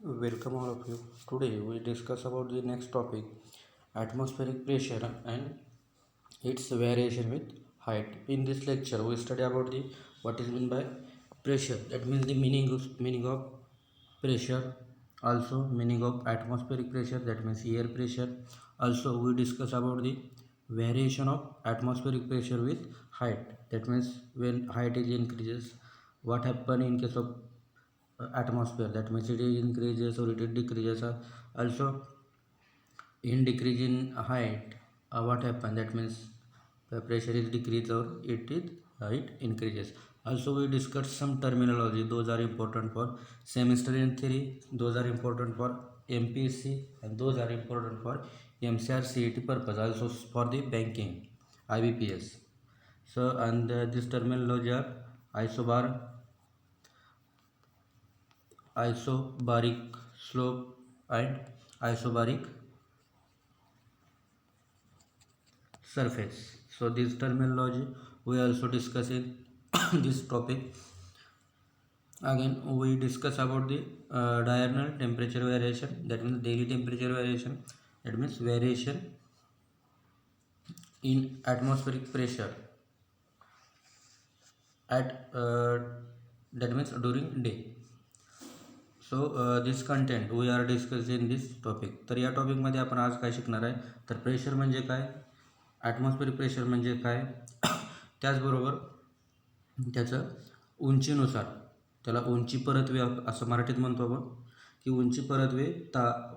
Welcome all of you. Today we discuss about the next topic, atmospheric pressure and its variation with height. In this lecture we study about the what is meant by pressure. That means the meaning of pressure. Also meaning of atmospheric pressure. That means air pressure. Also we discuss about the variation of atmospheric pressure with height. That means when height is increases, what happen in case of atmosphere, that means it increases or it decreases. Also in decrease in height, what happen, that means the pressure is decreased or it increases. Also we discuss some terminology, those are important for semester in theory, those are important for MPSC, and those are important for MCR CET purpose, also for the banking IBPS. So and this terminology are isobar, isobaric slope, and isobaric surface. So this terminology we also discuss in this topic. Again we discuss about the diurnal temperature variation, that means daily temperature variation, that means variation in atmospheric pressure at that means during day. So this content we are discuss in this topic. तर या टॉपिकमध्ये आपण आज काय शिकणार आहे, तर pressure म्हणजे काय, ॲटमॉस्फेरिक प्रेशर म्हणजे काय, त्याचबरोबर त्याचं उंचीनुसार, त्याला उंची परत्वे असं मराठीत म्हणतो आपण, की उंची परत्वे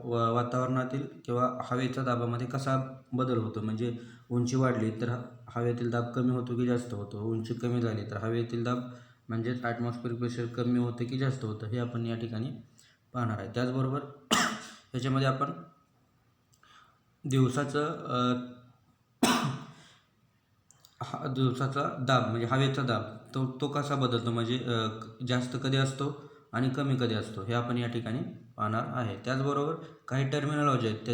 वातावरणातील किंवा हवेच्या दाबामध्ये कसा बदल होतो. म्हणजे उंची वाढली तर हवेतील दाब कमी होतो की जास्त होतो, उंची कमी झाली तर हवेतील दाब म्हणजेच ॲटमॉस्फेरिक प्रेशर कमी होतं की जास्त होतं, हे आपण या ठिकाणी पाहणार आहे. त्याचबरोबर त्याच्यामध्ये आपण दिवसाचा दाब म्हणजे हवेचा दाब तो कसा बदलतो, म्हणजे जास्त कधी असतो आणि कमी कधी असतो, हे आपण या ठिकाणी पाहणार आहे. त्याचबरोबर काही टर्मिनॉलॉजी आहेत,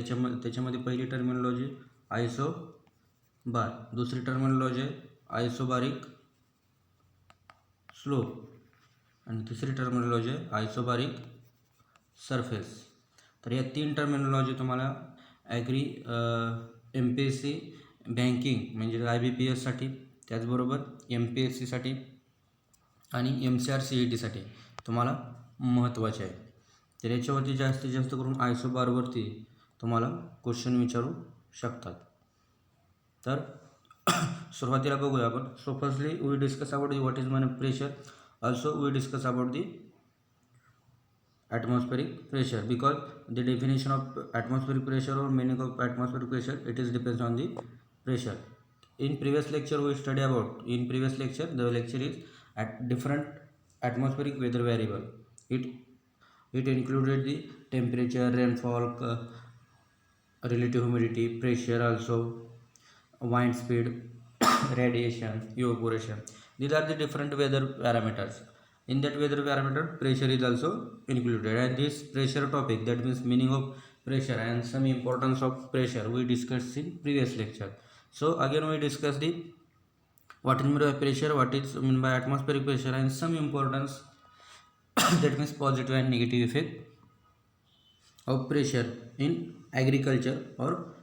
त्याच्यामध्ये पहिली टर्मिनॉलॉजी आयसोबार, दुसरी टर्मिनॉलॉजी आयसोबारिक स्लोप, आणि तिसरी टर्मिनॉलॉजी आयसोबारिक सरफेस. तर या तीन टर्मिनॉलॉजी तुम्हाला ॲग्री MPSC बँकिंग म्हणजे IBPSसाठी, त्याचबरोबर MPSCसाठी आणि MCR CETसाठी तुम्हाला महत्त्वाचे आहे. तर याच्यावरती जास्तीत जास्त करून आयसोबारवरती तुम्हाला क्वेश्चन विचारू शकतात. तर सुरुवातीला बघूया आपण. So firstly we discuss about what is mean pressure, also we discuss about the atmospheric pressure, because the definition of atmospheric pressure or meaning of atmospheric pressure, it is depends on the pressure. In previous lecture we study about, in previous lecture the lecture is at different atmospheric weather variable. It included the temperature, rainfall, relative humidity, pressure, also wind speed, radiation, evaporation. These are the different weather parameters. In that weather parameter pressure is also included, and this pressure topic, that means meaning of pressure and some importance of pressure, we discussed in previous lecture. So again we discuss the what is meant by pressure, what is meant by atmospheric pressure, and some importance that means positive and negative effect of pressure in agriculture or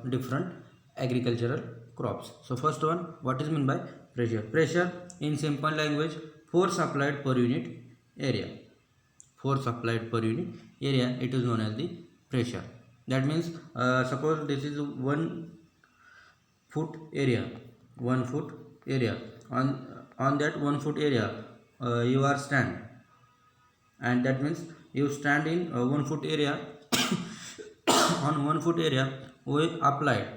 different agricultural crops. So first one, what is meant by pressure? Pressure in simple language, force applied per unit area. Force applied per unit area, it is known as the pressure. That means suppose this is 1 foot area, 1 foot area. On that 1 foot area you are stand, and that means you stand in 1 foot area. On 1 foot area you applied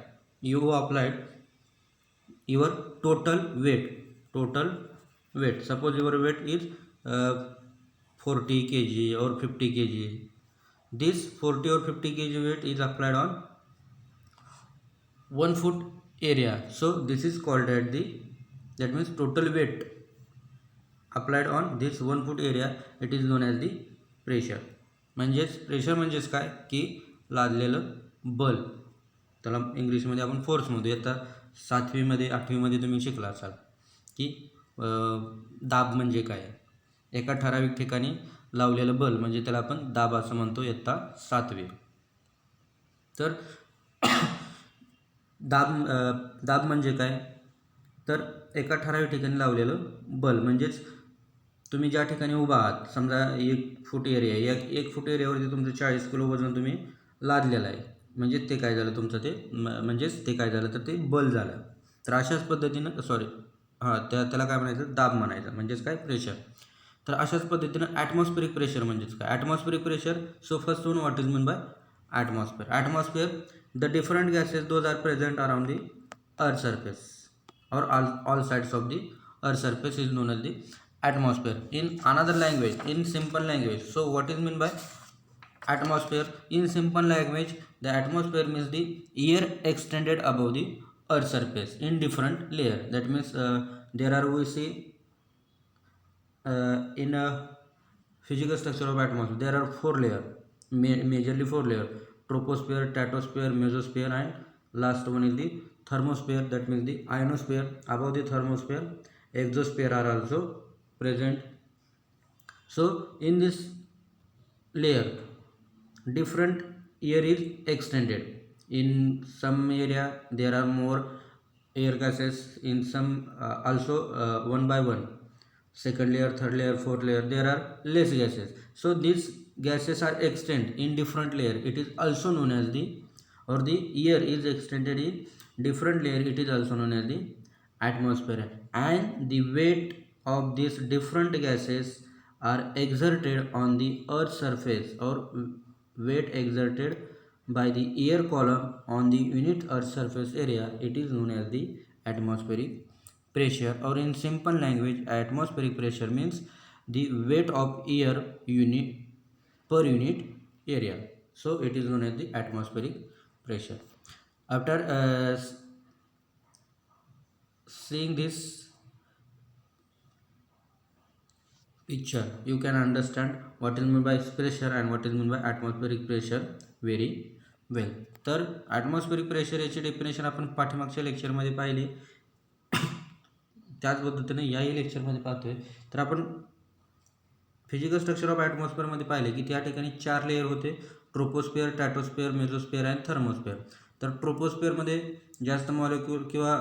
your total weight. Suppose your weight is 40 kg or 50 kg. This 40 or 50 kg weight is applied on 1 foot area. So this is called at the, that means total weight applied on this 1 foot area, it is known as the pressure. म्हणजेच pressure म्हणजेच काय की लादलेलं बल, त्याला इंग्लिशमध्ये आपण force म्हणतो. आता 7वीमध्ये 8वीमध्ये तुम्ही शिकला असाल की दाब म्हणजे काय, एका ठराविक ठिकाणी लावलेलं बल म्हणजे त्याला आपण दाब असं म्हणतो इयत्ता 7वी. तर दाब म्हणजे काय, तर एका ठराविक ठिकाणी लावलेलं बल म्हणजेच तुम्ही ज्या ठिकाणी उभा आहात, समजा 1 फूट एरिया, एक फूट एरियावरती तुमचं 40 किलो वजन तुम्ही लादलेलं आहे, म्हणजे ते काय झालं तुमचं ते म्हणजेच ते काय झालं तर ते बल झालं. तर अशाच पद्धतीनं त्याला काय म्हणायचं, दाब म्हणायचं, म्हणजेच काय प्रेशर. तर अशाच पद्धतीनं ॲटमॉस्फेरिक प्रेशर म्हणजेच काय, atmospheric pressure. So first one what is mean by atmosphere the different gases those are present around the earth surface or all sides of the earth surface is known as the atmosphere. In another language, in simple language, so what is mean by atmosphere? In simple language, the atmosphere means the air extended above the earth surface in different layer. That means there are, we see in a physical structure of atmosphere there are 4 layer, majorly 4 layer: troposphere, stratosphere, mesosphere, and last one is the thermosphere, that means the ionosphere. Above the thermosphere, exosphere are also present. So in this layer, different air is extended. In some area there are more air gases, in some also one by one, second layer, third layer, fourth layer, there are less gases. So these gases are extended in different layer. It is also known as the, or the air is extended in different layer, it is also known as the atmosphere. And the weight of these different gases are exerted on the earth surface, or weight exerted by the air column on the unit earth surface area, it is known as the atmospheric pressure. Or in simple language, atmospheric pressure means the weight of air unit per unit area. So it is known as the atmospheric pressure. After seeing this picture, you can understand what is meant by pressure and what is meant by atmospheric pressure very well. तर atmospheric pressure याची definition आपण पाठीमागच्या लेक्चरमध्ये पाहिली, त्याच पद्धतीने याही लेक्चरमध्ये पाहतोय. तर आपण फिजिकल स्ट्रक्चर ऑफ ॲटमॉस्फिअरमध्ये पाहिले की त्या ठिकाणी 4 लेयर होते: ट्रोपोस्फिअर, स्ट्रॅटोस्फिअर, मेझोस्फिअर आणि थर्मोस्फिअर. तर ट्रोपोस्फिअरमध्ये जास्त मॉलिक्यूल किंवा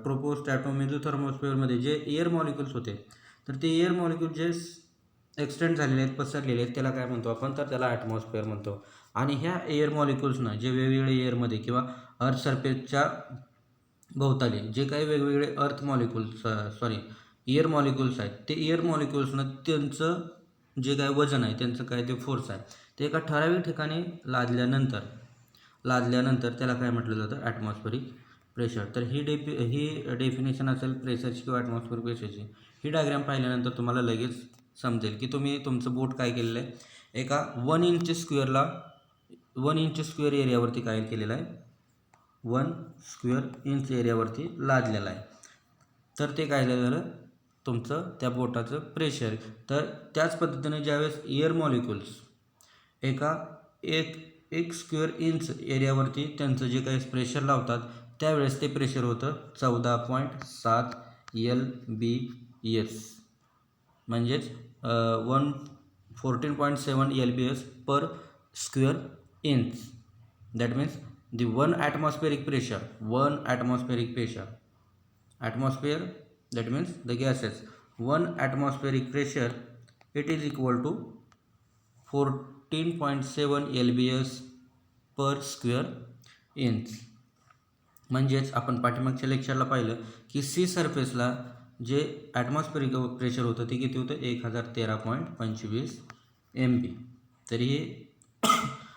ट्रोपो, स्ट्रॅटो, मेझो, थर्मोस्फिअरमध्ये जे एअर मॉलिक्यूल्स होते, तर ते एअर मॉलिक्यूल जे एक्सटेंड झालेले आहेत, पसरलेले आहेत, त्याला काय म्हणतो आपण, तर त्याला ॲटमॉस्फिअर म्हणतो. आणि ह्या एअर मॉलिक्यूल्सना जे वेगवेगळे एअरमध्ये किंवा अर्थ सरफेसच्या भोवताली जे काही वेगवेगळे एअर मॉलिक्यूल्स आहेत, ते एअर मॉलिक्यूल्सनं त्यांचं जे काय वजन आहे, त्यांचं काय ते फोर्स आहे, ते एका ठराविक ठिकाणी लादल्यानंतर त्याला काय म्हटलं जातं, ॲटमॉस्फेरिक प्रेशर. तर ही डेफिनेशन असेल प्रेशरची किंवा ॲटमॉस्फेरिक प्रेशरची. ही डायग्राम पाहिल्यानंतर तुम्हाला लगेच समजेल की तुम्ही तुमचं बोट काय केलेलं आहे, एका 1 इंच स्क्वेअर एरियावरती काय केलेलं आहे, 1 स्क्वेअर इंच एरियावरती लादलेलं आहे. तर ते काय झालं तुमचं त्या बोटाचं प्रेशर. तर त्याच पद्धतीने ज्यावेळेस एअर मॉलिक्युल्स एक स्क्वेअर इंच एरियावरती त्यांचं जे काही प्रेशर लावतात, त्यावेळेस ते प्रेशर होतं 14.7 LBS, म्हणजेच 14.7 LBS per square inch. That means the one atmospheric pressure, atmosphere, that means the gases, 1 atmospheric pressure, it is equal to 14.7 LBS per square inch. म्हणजेच आपण पाठीमागच्या लेक्चरला पाहिलं की सी सरफेसला जे ॲटमॉस्फेरिक प्रेशर होतं ते किती होतं, 1013.25 MB. तरी हे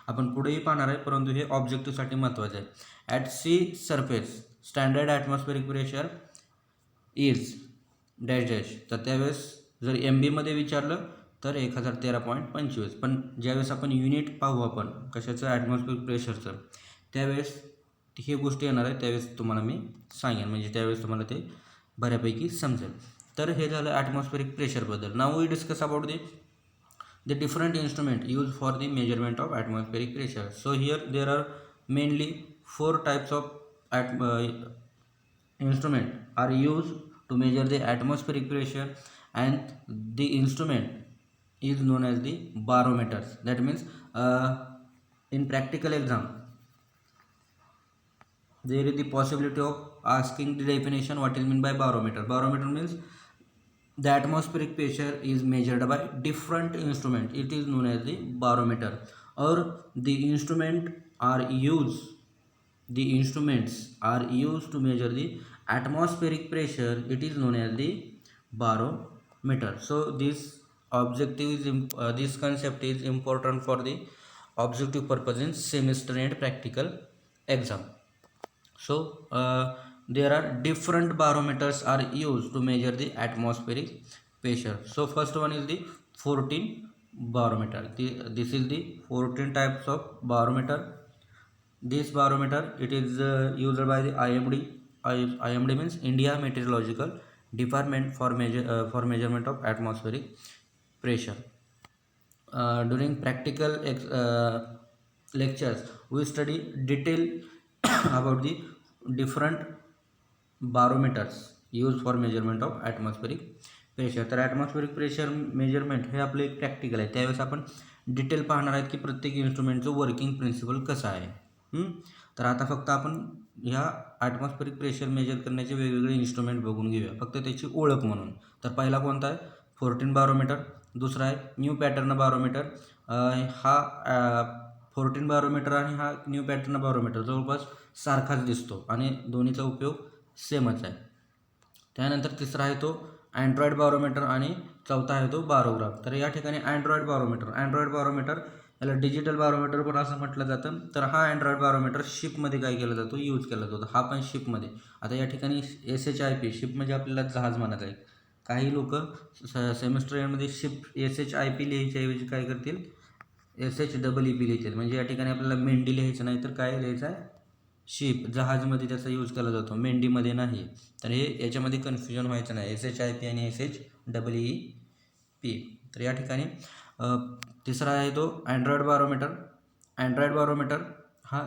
आपण पुढेही पाहणार आहे, परंतु हे ऑब्जेक्टिव्हसाठी महत्त्वाचं आहे. At sea surface standard atmospheric pressure is dash dash. तर त्यावेळेस जर MBमध्ये विचारलं तर 1013.25. पण ज्यावेळेस आपण युनिट पाहू आपण कशाचं, ॲटमॉस्फेरिक प्रेशरचं, त्यावेळेस ही गोष्ट येणार आहे, त्यावेळेस तुम्हाला मी सांगेन, म्हणजे त्यावेळेस तुम्हाला ते बऱ्यापैकी समजेल. तर हे झालं ॲटमॉस्फेरिक प्रेशरबद्दल. Now we discuss about the different instrument used for the measurement of atmospheric pressure. So here there are mainly 4 types of instrument are used to measure the atmospheric pressure, and the instrument is known as the barometers. That means in practical exam there is the possibility of asking the definition what is meant by barometer. Barometer means the atmospheric pressure is measured by different instrument. It is known as the barometer. Or the instruments are used to measure the atmospheric pressure. It is known as the barometer. So this this concept is important for the objective purpose in semester and practical exam. So there are different barometers are used to measure the atmospheric pressure. So first one is the 14 barometer. This is the 14 types of barometer. This barometer it is used by the IMD. IMD means India Meteorological Department for measurement of atmospheric pressure. During practical lectures we study detail about the different barometers used for measurement of atmospheric pressure. तर atmospheric pressure measurement हे आपलं एक practical आहे. त्यावेळेस आपण detail पाहणार आहेत की प्रत्येक इन्स्ट्रुमेंटचं वर्किंग प्रिन्सिपल कसं आहे. तर आता फक्त आपण ह्या ॲटमॉस्फेरिक प्रेशर मेजर करण्याचे वेगवेगळे इन्स्ट्रुमेंट बघून घेऊया फक्त त्याची ओळख म्हणून. तर पहिला कोणता आहे 14 बारोमीटर. दुसरा आहे न्यू पॅटर्न बारोमीटर. हा 14 बारोमीटर आणि हा न्यू पॅटर्न बारोमीटर जवळपास सारखाच दिसतो आणि दोन्हीचा उपयोग सेमच आहे. त्यानंतर तिसरा आहे तो अँड्रॉइड बारोमीटर आणि चौथा आहे तो बारोग्राफ. तर या ठिकाणी अँड्रॉइड बारोमीटर याला डिजिटल बारोमीटर पण असं म्हटलं जातं. तर हा अँड्रॉइड बारोमीटर शिपमध्ये काय केला जातो यूज केला जातो. हा पण शिपमध्ये. आता या ठिकाणी SHIP शिप म्हणजे आपल्याला जहाज म्हणत आहे. काही लोक सेमिस्टर एंडमध्ये शिप SHIP लिहायच्या ऐवजी काय करतील SHEEP लिहितील. म्हणजे या ठिकाणी आपल्याला मेंढी लिहायचं नाही तर काय लिहायचं आहे शिप. जहाजमध्ये त्याचा यूज केला जातो मेंढीमध्ये नाही. तर हे याच्यामध्ये कन्फ्युजन व्हायचं नाही SHIP आणि SHEEP. तर या ठिकाणी तिसरा आहे तो अँड्रॉइड बारोमीटर हा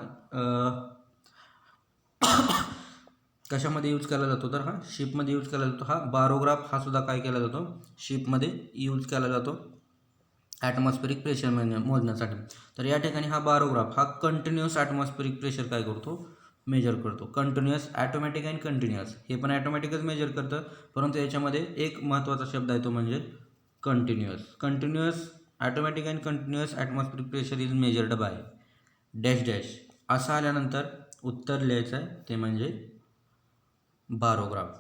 कशामध्ये यूज केला जातो तर हा शिपमध्ये यूज केला जातो. हा बारोग्राफ हा सुद्धा काय केला जातो शिपमध्ये यूज केला जातो ॲटमॉस्फेरिक प्रेशर मोजण्यासाठी. तर या ठिकाणी हा बारोग्राफ हा कंटिन्युअस ॲटमॉस्फेरिक प्रेशर काय करतो मेजर करतो. Continuous automatic and continuous. हे पण ॲटोमॅटिकच मेजर करतं परंतु याच्यामध्ये एक महत्त्वाचा शब्द आहे तो म्हणजे continuous automatic and continuous atmospheric pressure is measured by dash असं आल्यानंतर उत्तर लिहायचं आहे ते म्हणजे बारोग्राफ.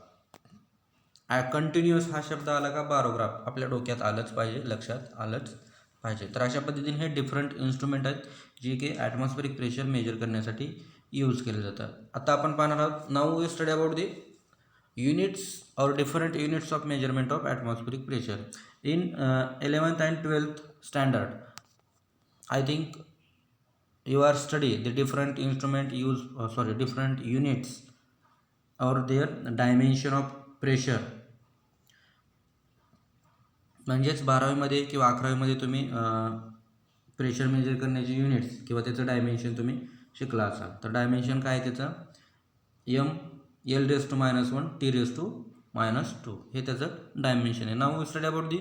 कंटिन्युअस हा शब्द आला का बारोग्राफ आपल्या डोक्यात आलंच पाहिजे लक्षात आलंच पाहिजे. तर अशा पद्धतीने हे डिफरंट इन्स्ट्रुमेंट आहेत जे की ॲटमॉस्फेरिक प्रेशर मेजर करण्यासाठी यूज केले जातात. आता आपण पाहणार आहोत now we study about the units or different units of measurement of atmospheric pressure. In 11th and 12th standard I think you are study the different instrument different units or their dimension of pressure. म्हणजेच 12वीमध्ये किंवा 11वीमध्ये तुम्ही pressure measure करण्याचे units किंवा त्याचं dimension तुम्ही शिकला असाल. तर डायमेन्शन काय आहे त्याचं L⁻⁻⁻1 T⁻⁻2 हे त्याचं डायमेन्शन आहे. Now we study about the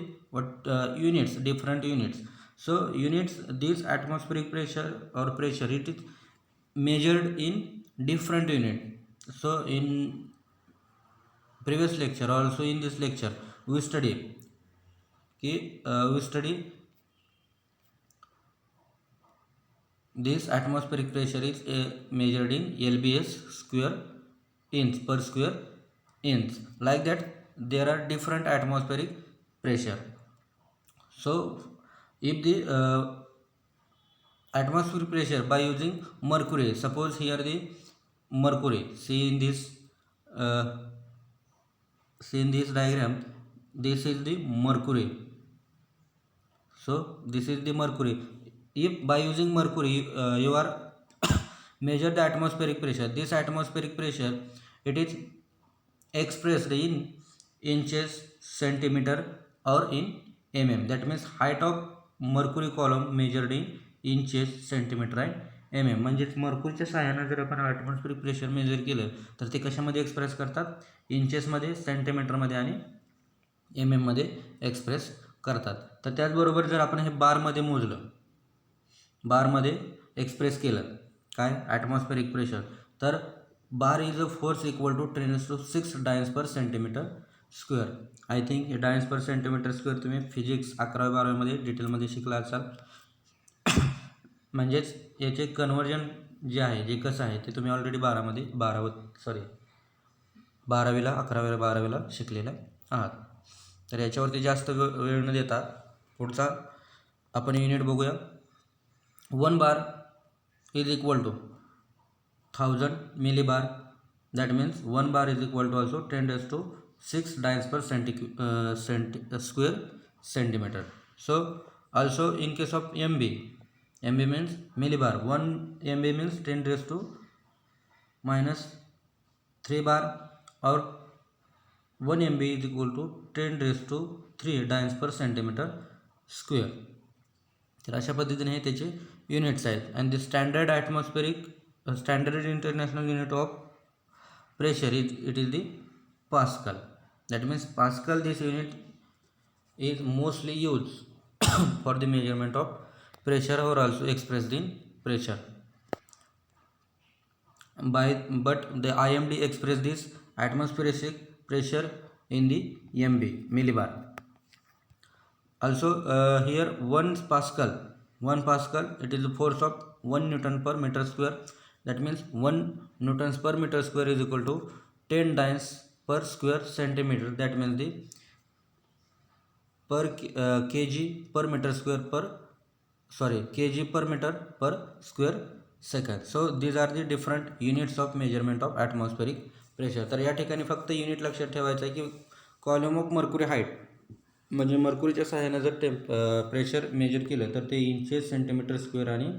units different units. So units this atmospheric pressure or pressure it is measured in different unit. So in previous lecture also in this lecture we study this atmospheric pressure is measured in lbs square inch per square inch. Like that there are different atmospheric pressure. So if the atmospheric pressure by using mercury, suppose here the mercury, see in this diagram this is the mercury. So this is the mercury. If by using mercury you are measure the atmospheric pressure, this atmospheric pressure it is expressed in inches, centimeter or in mm. That means height of mercury column measured in inches, centimeter and mm. म्हणजेच मर्क्युरीच्या सहाय्याने जर आपण atmospheric pressure major केलं तर ते कशामध्ये express करतात इंचेसमध्ये, सेंटीमीटरमध्ये आणि मध्ये एक्सप्रेस करतात. तर त्याचबरोबर जर आपण हे बारमध्ये मोजलं, बारमध्ये एक्सप्रेस केलं काय ॲटमॉस्फेरिक प्रेशर, तर bar is a force equal to 10⁶ dynes per centimetre square. I think हे डायन्स पर सेंटीमीटर स्क्वेअर तुम्ही फिजिक्स 11वी-12वीमध्ये डिटेलमध्ये शिकला असाल. म्हणजेच याचे कन्व्हर्जन जे आहे, जे कसं आहे ते तुम्ही ऑलरेडी 12वीला 11वीला शिकलेलं आहात. तर याच्यावरती जास्त वेळ न देता पुढचा आपण युनिट बघूया. 1 bar is equal to 1000 millibar. That means 1 bar is equal to also 10⁶ dynes per square centimetre. So also in case of MB means millibar, 1 MB means 10⁻³ bar or 1 MB is equal to 10⁻³ dynes per centimetre square. तर अशा पद्धतीने हे त्याचे units आहेत. And the standard international unit of pressure is the pascal. That means pascal this unit is mostly used for the measurement of pressure or also expressed in pressure. But the IMD express this atmospheric pressure in the MB millibar. Also here 1 Pascal it is the force of 1 Newton per meter square. That means 1 Newtons per meter square is equal to 10 dynes per square centimeter. That means the per kg per meter per square second. So these are the different units of measurement of atmospheric pressure. तर या ठिकाणी फक्त unit लक्षात ठेवायचं आहे की कॉल्युम of mercury height, म्हणजे मर्क्युरीच्या सहाय्याने जर प्रेशर मेजर केलं तर ते इंचेस, सेंटीमीटर स्क्वेअर आणि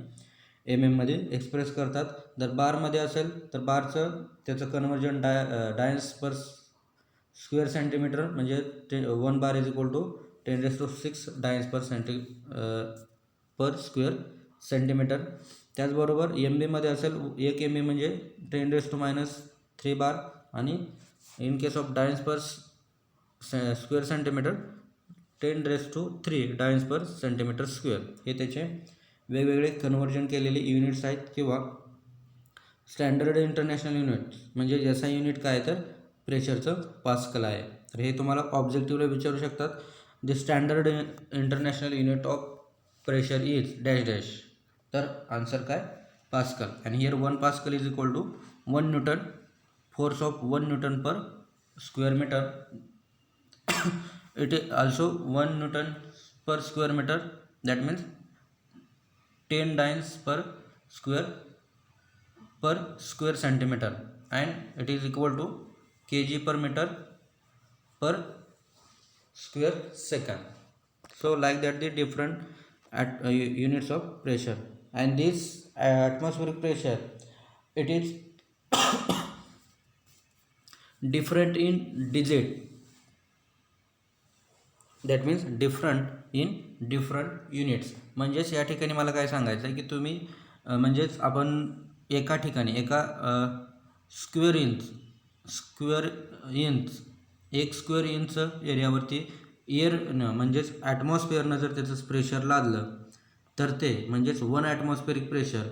मध्ये एक्सप्रेस करतात. जर बारमध्ये असेल तर बारचं त्याचं conversion dynes per square centimetre, म्हणजे 1 bar is equal to 10⁶ dynes per square centimetre. त्याचबरोबर MBमध्ये असेल 1 MB म्हणजे 10⁻³ बार आणि in case of dynes per square centimetre 10⁻³ dynes per centimetre square. हे त्याचे वेगवेगळे कन्व्हर्जन केलेले युनिट्स आहेत किंवा स्टँडर्ड इंटरनॅशनल युनिट्स, म्हणजे ज्याचा युनिट काय तर प्रेशरचं पास्कल आहे. तर हे तुम्हाला ऑब्जेक्टिव्हला विचारू शकतात. The standard international unit of pressure is dash dash. तर आन्सर काय पास्कल. आणि here 1 pascal is equal to 1 newton, force of 1 newton per square metre. It is also 1 newton per square metre. That means 10 dynes per square centimeter, and it is equal to kg per meter per square second. So like that the different units of pressure. And this atmospheric pressure, it is different in digit. That means different in different units. म्हणजेच या ठिकाणी मला काय सांगायचं आहे की तुम्ही म्हणजेच आपण एका ठिकाणी स्क्वेअर इंच एरियावरती एअरनं म्हणजेच ॲटमॉस्फिअरनं जर त्याचं प्रेशर लादलं तर ते म्हणजेच 1 ॲटमॉस्फेरिक प्रेशर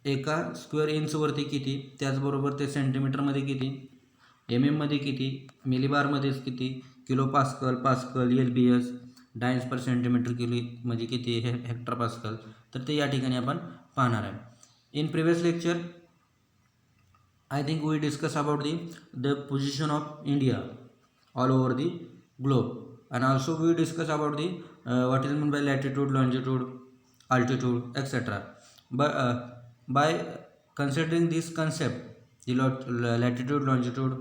एका स्क्वेअर इंचवरती किती, त्याचबरोबर ते सेंटीमीटरमध्ये किती, मध्ये किती, मिलीबारमध्येच किती, kilo pascal, LBS, डायन्स per centimetre kilo म्हणजे किती, हेक्टर पास्कल, तर ते या ठिकाणी आपण पाहणार आहे. In previous lecture I think we discuss about the position of India all over the globe, and also we discuss about the what is mean by latitude, longitude, altitude, etc. By considering this concept, the latitude, longitude,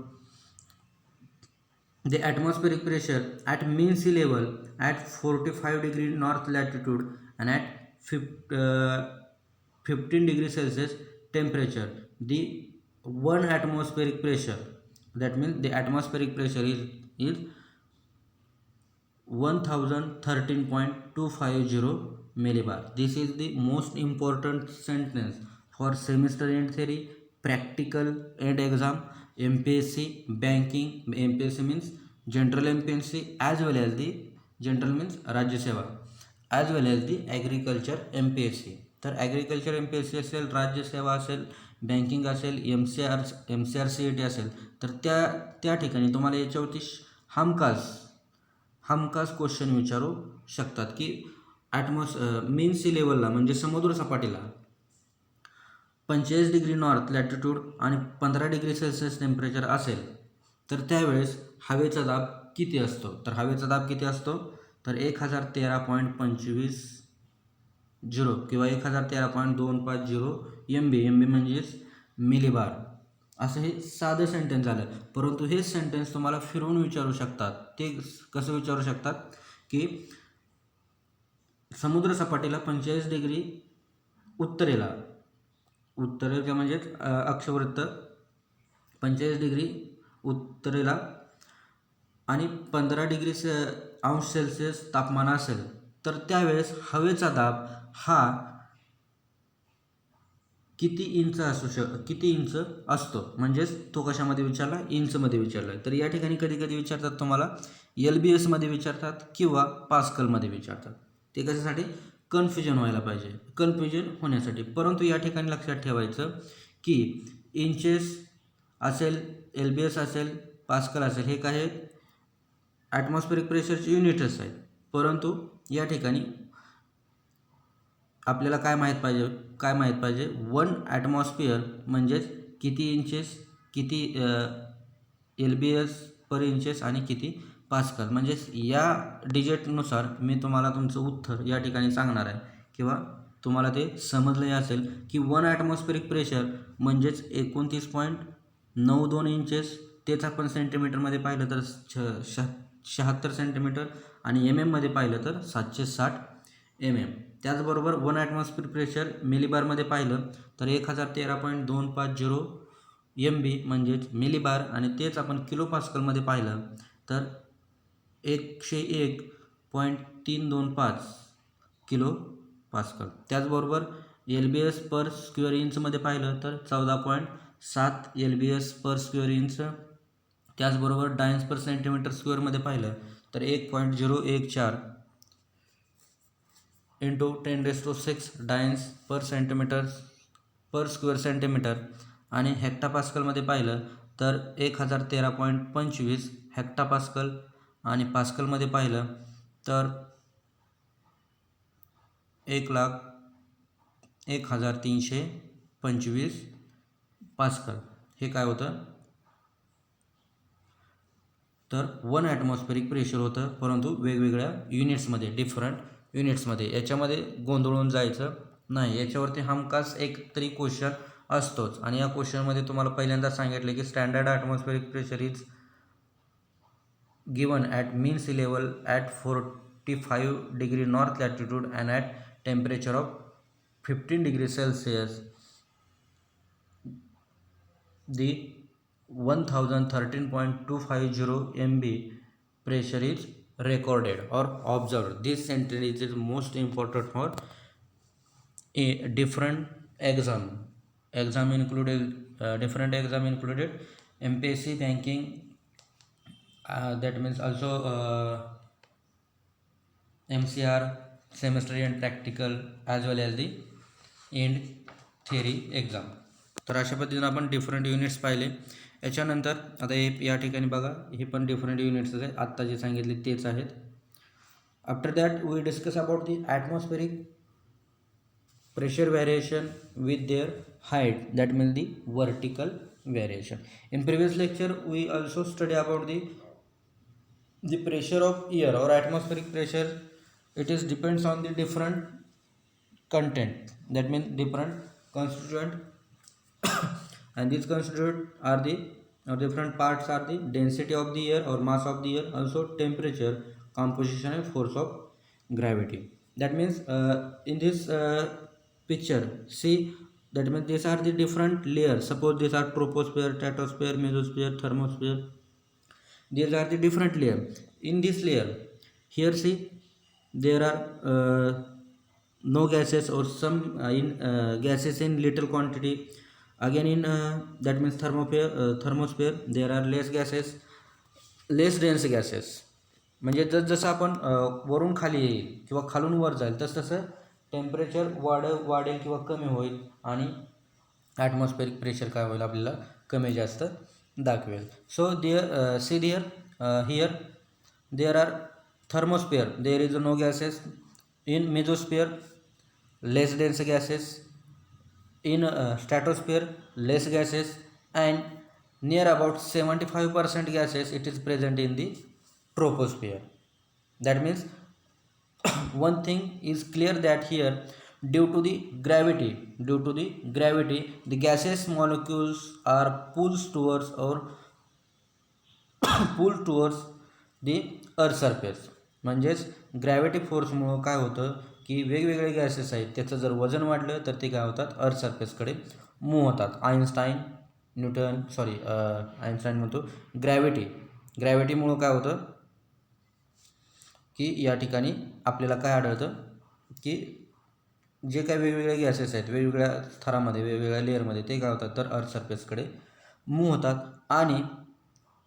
the atmospheric pressure at mean sea level at 45 degree north latitude and at 15 degree Celsius temperature, the 1 atmospheric pressure, that means the atmospheric pressure is 1013.250 millibar. This is the most important sentence for semester end theory, practical end exam, MPSC, banking. MPSC means general MPSC as well as the general means राज्यसेवा as well as the agriculture MPSC. तर agriculture MPSC असेल, राज्यसेवा असेल, banking असेल, MCR CET असेल, तर त्या ठिकाणी तुम्हाला याच्यावरती हमखास क्वेश्चन विचारू शकतात की मीन सी लेवलला म्हणजे समुद्र सपाटीला 45 डिग्री नॉर्थ लॅटिट्यूड आणि 15 डिग्री सेल्सिअस टेम्परेचर असेल तर त्यावेळेस हवेचा दाब किती असतो? तर हवेचा दाब किती असतो? तर 1013.25 किंवा 1013.250 MB म्हणजेच मिलीबार. असं हे साधं सेंटेन्स झालं, परंतु हे सेंटेन्स तुम्हाला फिरवून विचारू शकतात. ते कसं विचारू शकतात की समुद्र सपाटीला 45 डिग्री उत्तरेला म्हणजेच अक्षवृत्त 45 डिग्री उत्तरेला आणि 15 डिग्री अंश सेल्सिअस तापमान असेल तर त्यावेळेस हवेचा दाब हा किती इंच असतो? म्हणजेच तो कशामध्ये विचारला? इंचमध्ये विचारला. तर या ठिकाणी कधी विचारतात तुम्हाला LBS मध्ये विचारतात किंवा पास्कलमध्ये विचारतात. ते कशासाठी? कन्फ्युजन होण्यासाठी. परंतु या ठिकाणी लक्षात ठेवायचं की इंचेस असेल, LBS असेल, पास्कल असेल, हे काय आहेत? ॲटमॉस्फेरिक प्रेशरचे युनिट्स आहेत. परंतु या ठिकाणी आपल्याला काय माहीत पाहिजे 1 ॲटमॉस्फिअर म्हणजेच किती इंचेस, किती LBS पर इंचेस आणि किती पास्कल. म्हणजेच या डिजिटनुसार मी तुम्हाला तुमचं उत्तर या ठिकाणी सांगणार आहे किंवा तुम्हाला ते समजले असेल की 1 ॲटमॉस्फेरिक प्रेशर म्हणजेच 29.92 इंचेस. तेच आपण सेंटीमीटरमध्ये पाहिलं तर 76 सेंटीमीटर आणि MM मध्ये पाहिलं तर 760 mm. त्याचबरोबर 1 ॲटमॉस्फिअर प्रेशर मिलीबारमध्ये पाहिलं तर 1013.250 MB म्हणजेच मिलीबार आणि तेच आपण किलो पास्कलमध्ये पाहिलं तर 101.325 किलो पास्कल. त्याचबरोबर LBS पर स्क्वेअर इंचमध्ये पाहिलं तर 14.7 LBS पर स्क्वेअर इंच. त्याचबरोबर डायन्स पर सेंटीमीटर स्क्वेअरमध्ये पाहिलं तर 1.014 into 10⁶ dynes per square centimetre. आणि हेक्टापास्कलमध्ये पाहिलं तर 1013.25 हेक्टापास्कल आणि पास्कलमध्ये पाहिलं तर 1,01,325 पास्कल. हे काय होतं? तर 1 ॲटमॉस्फेरिक प्रेशर होतं, परंतु वेगवेगळ्या युनिट्समध्ये, डिफरंट युनिट्समध्ये. याच्यामध्ये गोंधळून जायचं नाही. याच्यावरती हमखास एक तरी क्वेश्चन असतोच. आणि या क्वेश्चनमध्ये तुम्हाला पहिल्यांदा सांगितलं की standard atmospheric pressure is given at mean sea level at 45 degree north latitude and at temperature of 15 degree Celsius. The 1013.250 MB pressure is recorded or observed. This sentence is most important for a different exam included MPSC, banking, that means also MCR, semester and practical as well as the end theory exam. तर अशा पद्धतीने आपण different units पाहिले. याच्यानंतर आता हे या ठिकाणी बघा, हे पण डिफरंट युनिट्स आहेत, आत्ता जे सांगितले तेच आहेत. After that we discuss about the atmospheric pressure variation with their height, that means the vertical variation. In previous lecture we also study about the pressure of air or atmospheric pressure. It is depends on the different content, that means different constituent and these constituent are the different parts are the density of the air or mass of the air, also temperature, composition and force of gravity. That means in this picture, see, that means these are the different layers. Suppose these are troposphere, stratosphere, mesosphere, thermosphere. These are the different layer. In this layer, here see, there are no gases or some gases in little quantity. Again in that means thermosphere there are less gases. Less dense gases, म्हणजे जसं आपण वरून खाली येईल किंवा खालून वर जाईल तसं टेम्परेचर वाढेल किंवा कमी होईल आणि ॲटमॉस्फेरिक प्रेशर काय होईल आपल्याला कमी जास्त दाखवेल. So here there are thermosphere, there is no gases. In mesosphere less dense gases. In stratosphere less gases, and near about 75% gases it is present in the troposphere. That means one thing is clear that here due to the gravity the gaseous molecules are pulled towards the earth surface. म्हणजेच gravity फोर्समुळं काय होतं की वेगवेगळे gases आहेत त्याचं जर वजन वाढलं तर ते काय होतात अर्थ सरफेसकडे मूव्ह होतात. आईन्स्टाईन म्हणतो ग्रॅव्हिटीमुळं काय होतं की या ठिकाणी आपल्याला काय आढळतं की जे काही वेगवेगळे गॅसेस आहेत वेगवेगळ्या थरामध्ये वेगवेगळ्या लेअरमध्ये ते काय होतात तर अर्थ सरफेसकडे मूव्ह होतात. आणि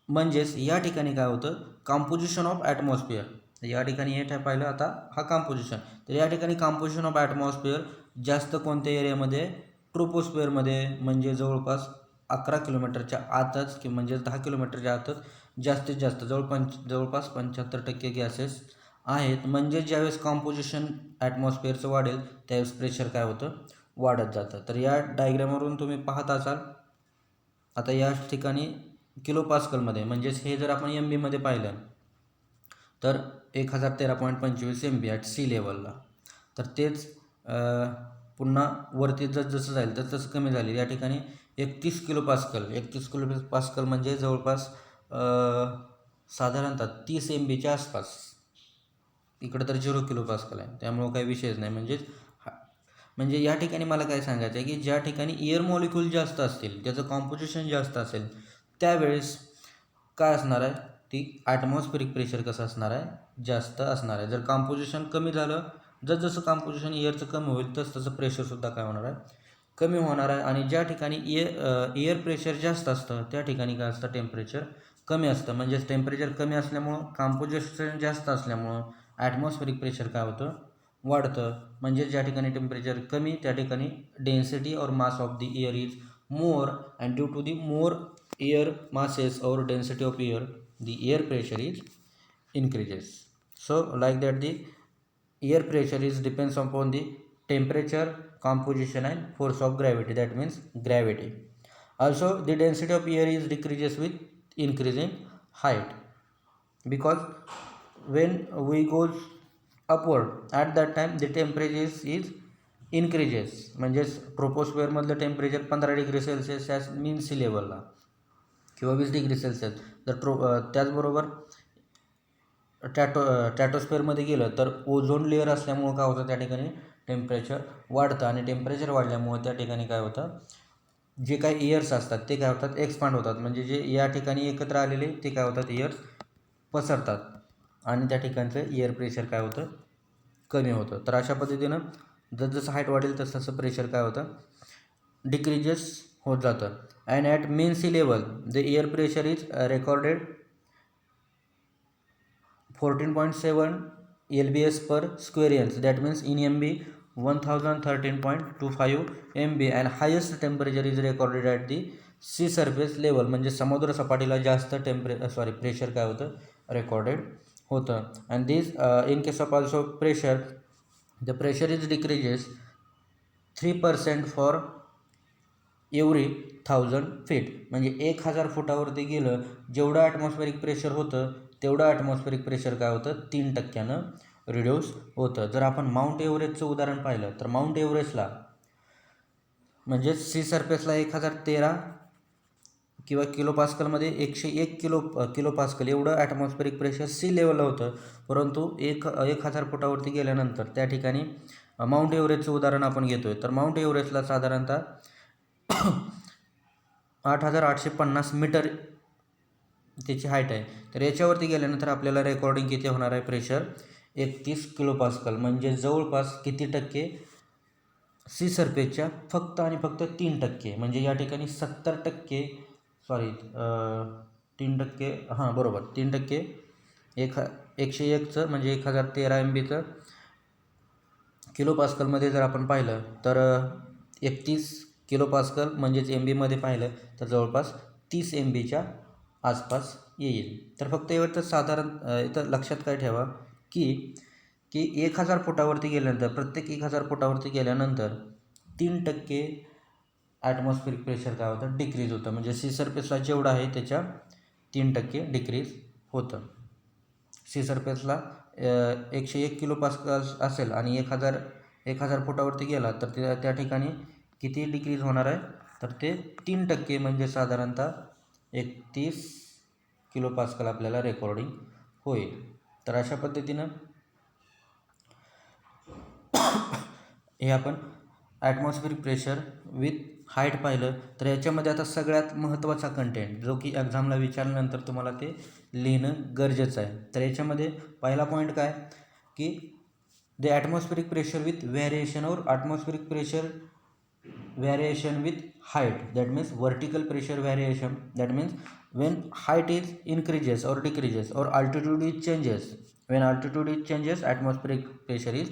म्हणजेच या ठिकाणी काय होतं कंपोजिशन ऑफ ॲटमॉस्फिअर. या ठिकाणी हे पाहिलं आता हा कंपोजिशन, तर या ठिकाणी कंपोजिशन ऑफ ॲटमॉस्फिअर जास्त कोणत्या एरियामध्ये ट्रोपोस्फिअरमध्ये, म्हणजे जवळपास 11 किलोमीटरच्या आतच की म्हणजे 10 किलोमीटरच्या आतच जास्तीत जास्त जवळपास 75% गॅसेस आहेत. म्हणजे ज्यावेळेस कंपोजिशन ॲटमॉस्फिअरचं वाढेल त्यावेळेस प्रेशर काय होतं वाढत जातं. तर या डायग्रामवरून तुम्ही पाहत असाल आता या ठिकाणी किलो पास्कलमध्ये, म्हणजेच हे जर आपण एम बीमध्ये पाहिलं तर 1013.25 MB ॲट सी लेवलला. तर तेच पुन्हा वरती जसं जाईल तर तसं कमी झाले. या ठिकाणी 31 किलो पास्कल म्हणजे जवळपास साधारणतः 30 MBच्या आसपास. इकडं तर 0 किलो पास्कल आहे त्यामुळं काही विषयच नाही. म्हणजे या ठिकाणी मला काय सांगायचं आहे की ज्या ठिकाणी एअर मॉलिक्यूल जास्त असतील त्याचं कॉम्पोजिशन जास्त असेल त्यावेळेस काय असणार आहे ती ॲटमॉस्फेरिक प्रेशर कसं असणार आहे जास्त असणार आहे. जर कॉम्पोजिशन कमी झालं जसं कॉम्पोजिशन एअरचं कमी होईल तसं प्रेशरसुद्धा काय होणार आहे कमी होणार आहे. आणि ज्या ठिकाणी एअर प्रेशर जास्त असतं त्या ठिकाणी काय असतं टेम्परेचर कमी असतं. म्हणजेच टेम्परेचर कमी असल्यामुळं कॉम्पोजिशन जास्त असल्यामुळं ॲटमॉस्फेरिक प्रेशर काय होतं वाढतं. म्हणजे ज्या ठिकाणी टेम्परेचर कमी त्या ठिकाणी डेन्सिटी और mass of the air is more, and due to the more air masses or density of air the air pressure is increases. So like that the air pressure is depends upon the temperature, composition and force of gravity, that means gravity. Also the density of air is decreases with increasing height, because when we go upward at that time the temperature is increases. म्हणजेच ट्रोपोस्फिअरमधलं temperature 15 degree Celsius as मीन C लेवलला किंवा 20 degree Celsius. तर त्याचबरोबर स्ट्रॅटोस्फिअरमध्ये गेलं तर ozone layer असल्यामुळं काय होतं त्या ठिकाणी टेम्परेचर वाढतं. आणि टेम्परेचर वाढल्यामुळं त्या ठिकाणी काय होतं जे काही एअर्स असतात ते काय होतात एक्सपांड होतात. म्हणजे जे या ठिकाणी एकत्र आलेले ते काय होतात एअर्स पसरतात आणि त्या ठिकाणचं एअर प्रेशर काय होतं कमी होतं. तर अशा पद्धतीनं जसं हाईट वाढेल तसं प्रेशर काय होतं डिक्रीजेस होत जातं. And at mean sea level the air pressure is recorded 14.7 LBS per square inch, that means in MB 1013.25 MB, and highest temperature is recorded at the sea surface level. म्हणजे समुद्र सपाटीला जास्त pressure काय होतं recorded होतं. And this in case of also pressure the pressure is decreases 3% for every 1000 feet. म्हणजे 1000 फुटावरती गेलं जेवढं ॲटमॉस्फेरिक प्रेशर होतं तेवढं ॲटमॉस्फेरिक प्रेशर काय होतं 3% रिड्यूस होतं. जर आपण माउंट एव्हरेस्टचं उदाहरण पाहिलं तर माउंट एव्हरेस्टला म्हणजे सी सरफेसला 1013 किंवा किलो पास्कलमध्ये 101 किलो पास्कल एवढं ॲटमॉस्फेरिक प्रेशर सी लेवलला होतं. परंतु 1000 फुटावरती गेल्यानंतर त्या ठिकाणी माउंट एव्हरेस्टचं उदाहरण आपण घेतो आहे तर माउंट एव्हरेस्टला साधारणतः 8850 मीटर त्याची हाईट आहे. तर याच्यावरती गेल्यानंतर आपल्याला रेकॉर्डिंग किती होणार आहे प्रेशर 31 किलो पास्कल. म्हणजे जवळपास किती टक्के सी सरफेसच्या फक्त आणि फक्त 3%. म्हणजे या ठिकाणी 70% 3%, हां बरोबर 3%, 101चं म्हणजे 1013 MBचं किलो पास्कलमध्ये जर आपण पाहिलं तर 31 किलो पास्कल म्हणजेच MBमध्ये पाहिलं तर जवळपास 30 MBच्या आसपास येईल. तर फक्त एवढं साधारण इथं लक्षात काय ठेवा की 1000 फुटावरती गेल्यानंतर प्रत्येक 1000 फुटावरती गेल्यानंतर 3% ॲटमॉस्फिरिक प्रेशर काय होतं, डिक्रीज होतं. म्हणजे सी सरफेसला जेवढं आहे त्याच्या 3% डिक्रीज होतं. सी सरफेसला 101 किलो पास्कल असेल आणि 1000 फुटावरती गेला तर त्या ठिकाणी किती डिक्रीज होणार आहे, तर ते 3% म्हणजे साधारणतः 31 किलो पास्कल आपल्याला रेकॉर्डिंग होईल. तर अशा पद्धतीनं हे आपण ॲटमॉस्फिरिक प्रेशर विथ हाईट पाहिलं. तर याच्यामध्ये आता सगळ्यात महत्त्वाचा कंटेंट जो की एक्झामला विचारल्यानंतर तुम्हाला ते लिहिणं गरजेचं आहे. तर याच्यामध्ये पहिला पॉईंट काय की the atmospheric pressure with variation or atmospheric pressure variation with height, that means vertical pressure variation, that means when height is increases or decreases or altitude is changes, when altitude is changes atmospheric pressure is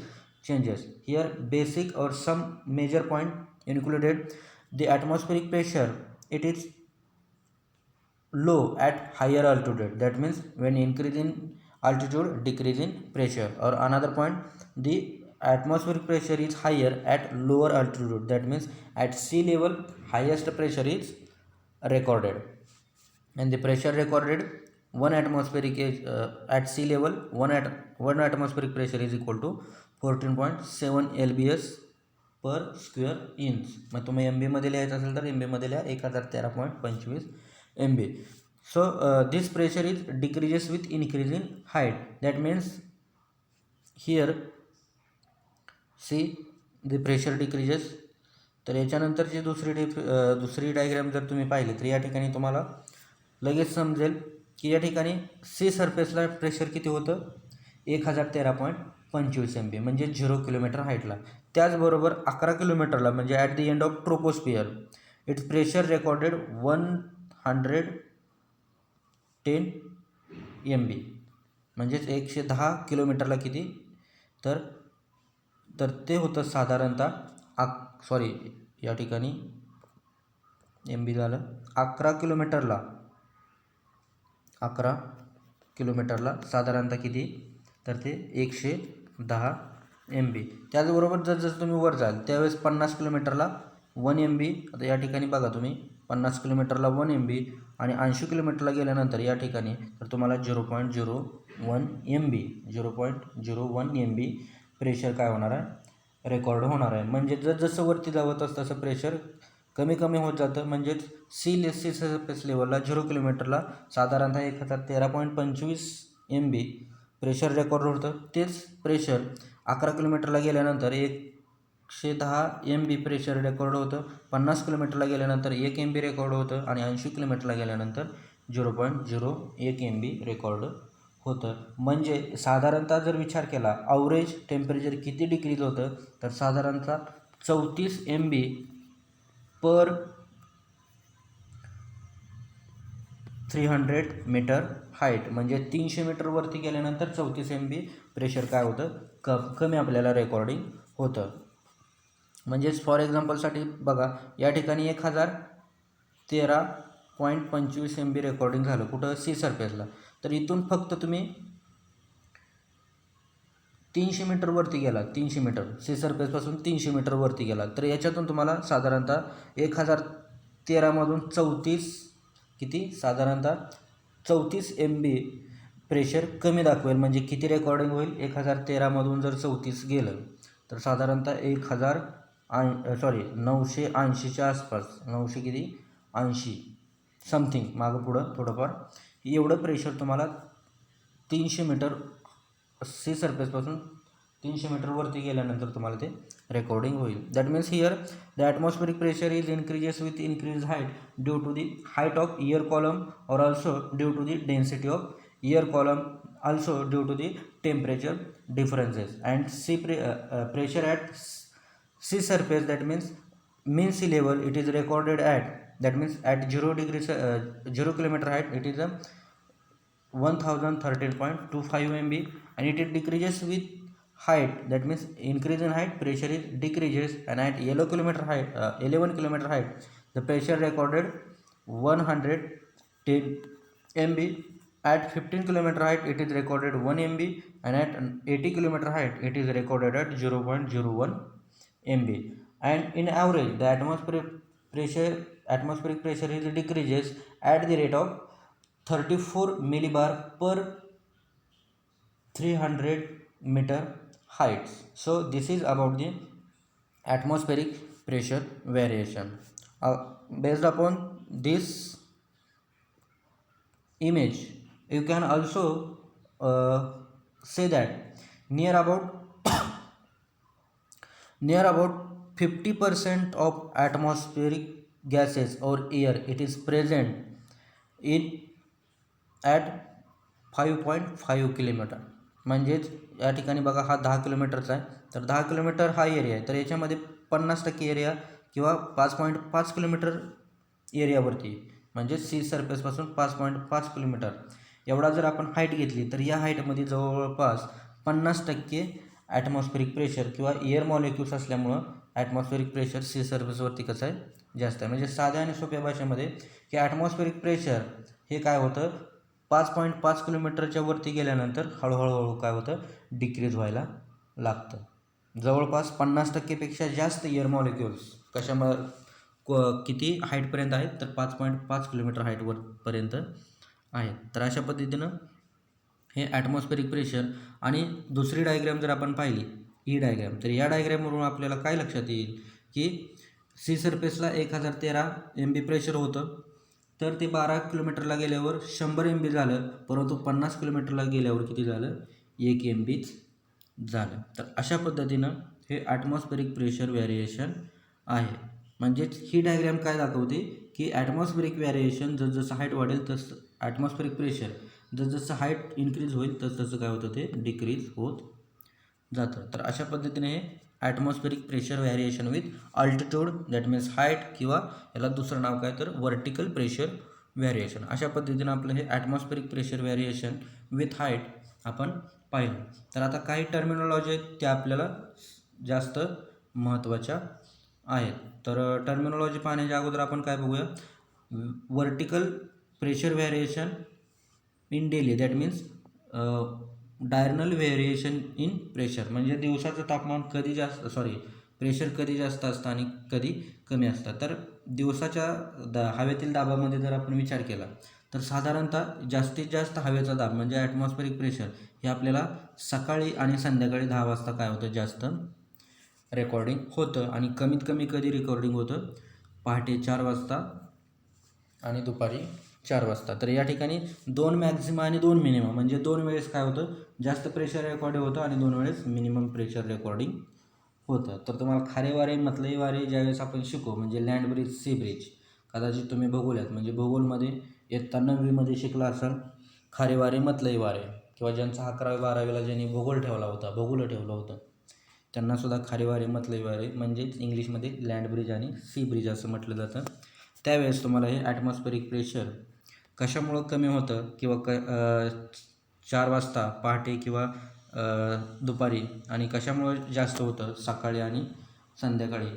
changes. Here basic or some major point included: the atmospheric pressure, it is low at higher altitude, that means when increase in altitude decrease in pressure. Or another point, the atmospheric pressure is higher at lower altitude, that means at sea level highest pressure is recorded, and the pressure recorded 1 atmospheric is at sea level 1 atmospheric pressure is equal to 14.7 lbs per square inch. मग तुम्ही MB मध्ये लिहायचं असेल तर MB मध्ये लिहा 1013.25 MB. So this pressure is decreases with increase in height, that means here see the pressure decreases. तर याच्यानंतरची दुसरी डायग्राम जर तुम्ही पाहिली तर या ठिकाणी तुम्हाला लगेच समजेल की या ठिकाणी सी सरफेसला प्रेशर किती होतं, 1013.25 MB म्हणजे 0 किलोमीटर हाईटला. त्याचबरोबर 11 किलोमीटरला म्हणजे at the end of troposphere its pressure recorded 110 MB म्हणजेच 110 किलोमीटरला किती, तर ते होतं साधारणतः या ठिकाणी MB झालं 11 किलोमीटरला साधारणतः किती, तर ते 110 MB. त्याचबरोबर जसं तुम्ही वर जाल त्यावेळेस 50 किलोमीटरला 1 MB. आता या ठिकाणी बघा तुम्ही 50 किलोमीटरला 1 MB आणि 80 किलोमीटरला गेल्यानंतर या ठिकाणी तर तुम्हाला 0.01 MB प्रेशर काय होणार आहे, रेकॉर्ड होणार आहे. म्हणजे जसं वरती जावं तसं प्रेशर कमी होत जातं. म्हणजेच सी सरफेस लेवलला 0 किलोमीटरला साधारणतः 1013.25 MB प्रेशर रेकॉर्ड होतं. तेच प्रेशर 11 किलोमीटरला गेल्यानंतर 110 MB प्रेशर रेकॉर्ड होतं. 50 किलोमीटरला गेल्यानंतर 1 MB रेकॉर्ड होतं आणि 80 किलोमीटरला गेल्यानंतर 0.01 MB रेकॉर्ड होतं. म्हणजे साधारणतः जर विचार केला ॲव्हरेज टेम्परेचर किती डिक्रीज होतं, तर साधारणतः 34 MB पर 300 मीटर हाईट. म्हणजे 300 मीटरवरती गेल्यानंतर 34 MB प्रेशर काय होतं, कमी आपल्याला रेकॉर्डिंग होतं. म्हणजेच फॉर एक्झाम्पलसाठी बघा या ठिकाणी 1013.25 MB रेकॉर्डिंग झालं कुठं, सी सरफेसला. तर इथून फक्त तुम्ही 300 मीटरवरती गेला, 300 मीटर सी सरफेसपासून 300 मीटरवरती गेला तर याच्यातून तुम्हाला साधारणतः 1013मधून 34 MB प्रेशर कमी दाखवेल. म्हणजे किती रेकॉर्डिंग होईल, 1013मधून जर 34 गेलं तर साधारणतः 980च्या आसपास, 980 समथिंग मागं पुढं थोडंफार एवढं प्रेशर तुम्हाला 300 मीटर सी सरफेसपासून 300 मीटरवरती गेल्यानंतर तुम्हाला ते रेकॉर्डिंग होईल. That means here the atmospheric pressure is increases with increase height due to the height of air column or also due to the density of air column, also due to the temperature differences and pressure at sea surface, that means mean sea level, it is recorded at, that means at 0 degrees 0 kilometer height, it is a 1013.25 MB, and it decreases with height, that means increase in height, pressure is decreases, and at 11 kilometer height, the pressure recorded 110 MB. At 15 kilometer height, it is recorded 1 MB, and at 80 kilometer height, it is recorded at 0.01 MB. And in average, the atmospheric pressure is decreases at the rate of 34 millibar per 300 meter heights. So this is about the atmospheric pressure variation. Based upon this image, you can also say that near about 50% of atmospheric gases or air, it is present in at 5.5 kilometre. म्हणजेच या ठिकाणी बघा हा 10 किलोमीटरचा आहे, तर 10 kilometre हा area आहे, तर याच्यामध्ये 50% एरिया किंवा 5.5 किलोमीटर एरियावरती, म्हणजे सी सरफेसपासून 5.5 किलोमीटर एवढा जर आपण हाईट घेतली, तर या हाईटमध्ये जवळपास 50% ॲटमॉस्फेरिक प्रेशर किंवा एअर मॉलिक्युल्स असल्यामुळं ॲटमॉस्फेरिक प्रेशर सी सरफेसवरती कसं आहे जास्त आहे. म्हणजे साध्या आणि सोप्या भाषेमध्ये की ॲटमॉस्फेरिक प्रेशर हे काय होतं, 5.5 किलोमीटरच्या वरती गेल्यानंतर हळूहळू काय होतं, डिक्रीज व्हायला लागतं. जवळपास 50%पेक्षा जास्त एअर मॉलिक्युल्स कशामुळे किती हाईटपर्यंत आहेत, तर 5.5 किलोमीटर हाईटवरपर्यंत आहेत. तर अशा पद्धतीनं हे ॲटमॉस्फेरिक प्रेशर. आणि दुसरी डायग्रॅम जर आपण पाहिली, ही डायग्रॅम, तर या डायग्रॅमवरून आपल्याला काय लक्षात येईल की सी सरफेसला 1013 MB प्रेशर होतं, तर ते 12 किलोमीटरला गेल्यावर 100 MB झालं, परंतु 50 किलोमीटरला गेल्यावर किती झालं, 1 MBच झालं. तर अशा पद्धतीनं हे ॲटमॉस्फेरिक प्रेशर व्हॅरिएशन आहे. म्हणजेच ही डायग्रॅम काय दाखवते की ॲटमॉस्फेरिक व्हॅरिएशन जसजसं हाईट वाढेल तसं ॲटमॉस्फेरिक प्रेशर जसजसं हाईट इन्क्रीज होईल तसं काय होतं, ते डिक्रीज होत जातं. तर अशा पद्धतीने हे atmospheric pressure variation with altitude, that means height, किंवा याला दुसरं नाव काय तर वर्टिकल प्रेशर व्हॅरिएशन, अशा पद्धतीनं आपलं हे atmospheric pressure variation with height आपण पाहिलं. तर आता काही टर्मिनॉलॉजी आहेत त्या आपल्याला जास्त महत्त्वाच्या आहेत. तर टर्मिनॉलॉजी पाहण्याच्या अगोदर आपण काय बघूया, vertical pressure variation in daily, that means diurnal variation in pressure, म्हणजे दिवसाचं तापमान कधी जास्त प्रेशर कधी जास्त असतं आणि कधी कमी असतं. तर दिवसाच्या हवेतील दाबामध्ये जर आपण विचार केला तर साधारणतः जास्तीत जास्त हवेचा दाब म्हणजे ॲटमॉस्फेरिक प्रेशर हे आपल्याला सकाळी आणि संध्याकाळी 10 वाजता काय होतं, जास्त रेकॉर्डिंग होतं. आणि कमीत कमी कधी रेकॉर्डिंग होतं, पहाटे 4 वाजता आणि दुपारी 4 वाजता. तर या ठिकाणी 2 मॅक्झिमा आणि 2 मिनिमम, म्हणजे 2 वेळेस काय होतं, जास्त प्रेशर रेकॉर्डिंग होतं आणि 2 वेळेस मिनिमम प्रेशर रेकॉर्डिंग होतं. तर तुम्हाला खारे वारे मतलई वारे ज्यावेळेस आपण शिकू, म्हणजे लँड ब्रिज, सी ब्रिज, कदाचित तुम्ही भूगोलात म्हणजे भूगोलमध्ये इयत्ता 9वीमध्ये शिकला असाल खारे वारे मतलई वारे, किंवा ज्यांचा 11वी 12वीला ज्यांनी भूगोल ठेवलं होतं त्यांनासुद्धा खारे वारे मतलई वारे, म्हणजेच इंग्लिशमध्ये लँड ब्रिज आणि सी ब्रिज असं म्हटलं जातं. त्यावेळेस तुम्हाला हे ॲटमॉस्फेरिक प्रेशर कशामुळं कमी होतं किंवा 4 वाजता पहाटे किंवा दुपारी, आणि कशामुळं जास्त होतं सकाळी आणि संध्याकाळी